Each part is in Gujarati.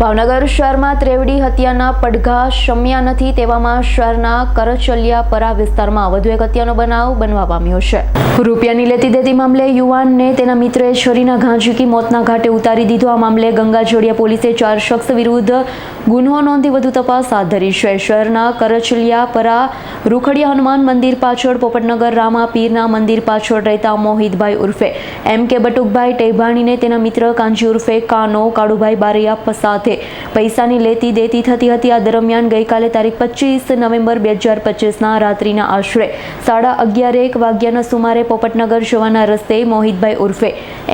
ભાવનગર શહેરમાં ત્રેવડી હત્યાના પડઘા શમ્યા નથી, તેવામાં શહેરના કરચલિયાપરા વિસ્તારમાં વધુ એક હત્યાનો બનાવ બનવા પામ્યો છે। રૂપિયાની લેતી દેતી મામલે યુવાનને તેના મિત્રએ છરીના ઘા ઝીકી મોતના ઘાટે ઉતારી દીધો। આ મામલે ગંગાજળિયા પોલીસે 4 શખ્સ વિરુદ્ધ ગુનો નોંધી વધુ તપાસ હાથ ધરી છે। શહેરના કરચલિયાપરા રૂખડિયા હનુમાન મંદિર પાછળ પોપટનગર રામા પીરના મંદિર પાછળ રહેતા મોહિતભાઈ ઉર્ફે MK બટુકભાઈ ટેભાણીને તેના મિત્ર કાંજી ઉર્ફે કાનો કાળુભાઈ બારૈયા સાથે પૈસાની લેતી દેતી થતી હતી। આ દરમિયાન ગઈકાલે તારીખ 25 નવેમ્બર 2025ના રાત્રિના આશરે 11:30 વાગ્યાના સુમારે પોપટનગર જવાના રસ્તે મોહિતભાઈ ઉર્ફે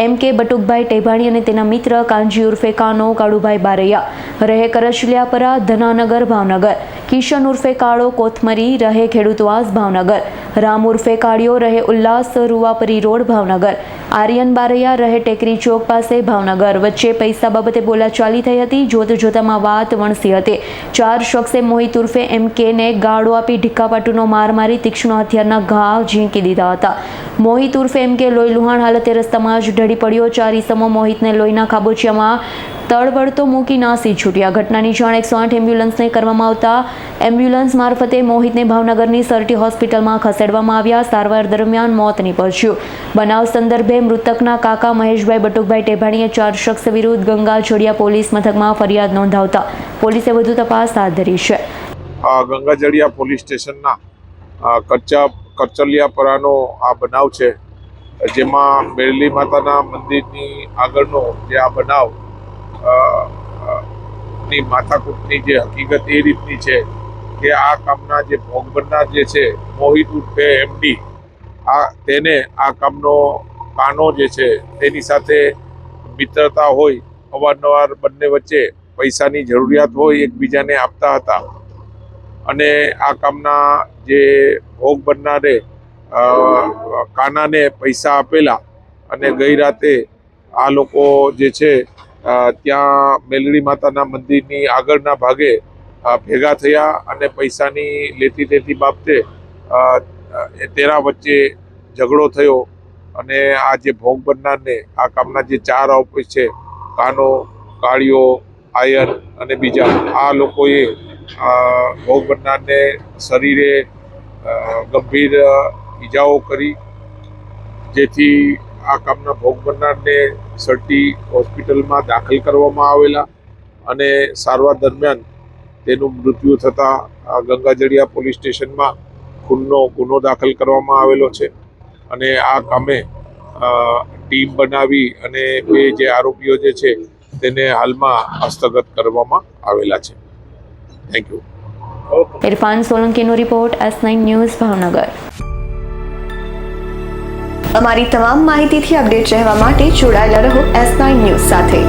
MK બટુકભાઈ ટેભાણી અને તેના મિત્ર કાંજી ઉર્ફે કાનો કાળુભાઈ બારૈયા રહે કરચલિયાપરા ધનાનગર ભાવનગર, કિશન ઉર્ફે કાળો કોથમરી રહે ખેડૂતવાસ ભાવનગર, રામ ઉર્ફે કાળિયો રહે ઉલ્લાસ રૂવાપરી રોડ ભાવનગર, આર્યન બારૈયા રહે ટેકરી ચોક પાસે ભાવનગર વચ્ચે પૈસા બાબતે બોલાચાલી થઈ હતી। જોત જોતામાં વાત વણસી હતી। 4 શખ્સે મોહિત ઉર્ફે MK ને ગાળો આપી ઢીક્કાપાટુનો માર મારી તીક્ષ્ણ હથિયારના ઘા ઝીંકી દીધા હતા। મોહિત ઉર્ફે MK લોહી લુહાણ હાલતે રસ્તામાં જ ઢળી પડ્યો। 4 ઈસમો મોહિતને લોહીના ખાબોચિયામાં તળવળતો મૂકી નાસી છૂટ્યા। ઘટનાની જાણ 108 એમ્બ્યુલન્સને કરવામાં આવતા એમ્બ્યુલન્સ મારફતે મોહિતને ભાવનગરની સરટી હોસ્પિટલમાં ખસેડવામાં આવ્યા। સારવાર દરમિયાન મોત નીપજ્યું। બનાવ સંદર્ભે મૃતકના કાકા મહેશભાઈ બટુકભાઈ ટેભાણીએ 4 શખ્સ વિરુદ્ધ ગંગાજળિયા પોલીસ મથકમાં ફરિયાદ નોંધાવતા પોલીસે વધુ તપાસ હાથ ધરી છે। ગંગાજળિયા પોલીસ સ્ટેશનના કરચલિયાપરાનો આ બનાવ છે, જેમાં મેરલી માતાના મંદિરની આગળનો જે આ બનાવ ની માથાકૂટની જે હકીકત એ રીતની છે કે આ કામના જે ભોગ બનનાર જે છે મોહિત ઉર્ફે MD, તેને આ કામનો કાનો જે છે તેની સાથે મિત્રતા હોય, અવારનવાર બંને વચ્ચે પૈસાની જરૂરિયાત હોય, એકબીજાને આપતા હતા અને આ કામના જે ભોગ બનનારે કાનાને પૈસા આપેલા અને ગઈ રાતે આ લોકો જે છે ત્યાં મેલડી માતાના મંદિરની આગળના ભાગે ભેગા થયા અને પૈસાની લેતી દેતી બાબતે તેના વચ્ચે ઝઘડો થયો અને આ જે ભોગ બનનારને આ કામના જે 4 આરોપી છે કાનો, કાળિયો, આયર અને બીજા, આ લોકોએ ભોગ બનનારને શરીરે ગંભીર ઈજાઓ કરી, જેથી આ કામના ભોગ બનનારને સરટી હોસ્પિટલમાં દાખલ કરવામાં આવેલા અને સારવાર દરમિયાન તેનું મૃત્યુ થતાં ગંગાજળિયા પોલીસ સ્ટેશનમાં ખૂનનો ગુનો દાખલ કરવામાં આવેલો છે અને આ કામે ટીમ બનાવી અને 2 જે આરોપીઓ જે છે તેને હાલમાં હસ્તગત કરવામાં આવેલા છે। Thank you. ઇરફાન સોલંકીનો રિપોર્ટ, S9 ન્યૂઝ ભાવનગર। અમારી તમામ માહિતીથી અપડેટ રહેવા માટે જોડાયેલા રહો S9 ન્યૂઝ સાથે।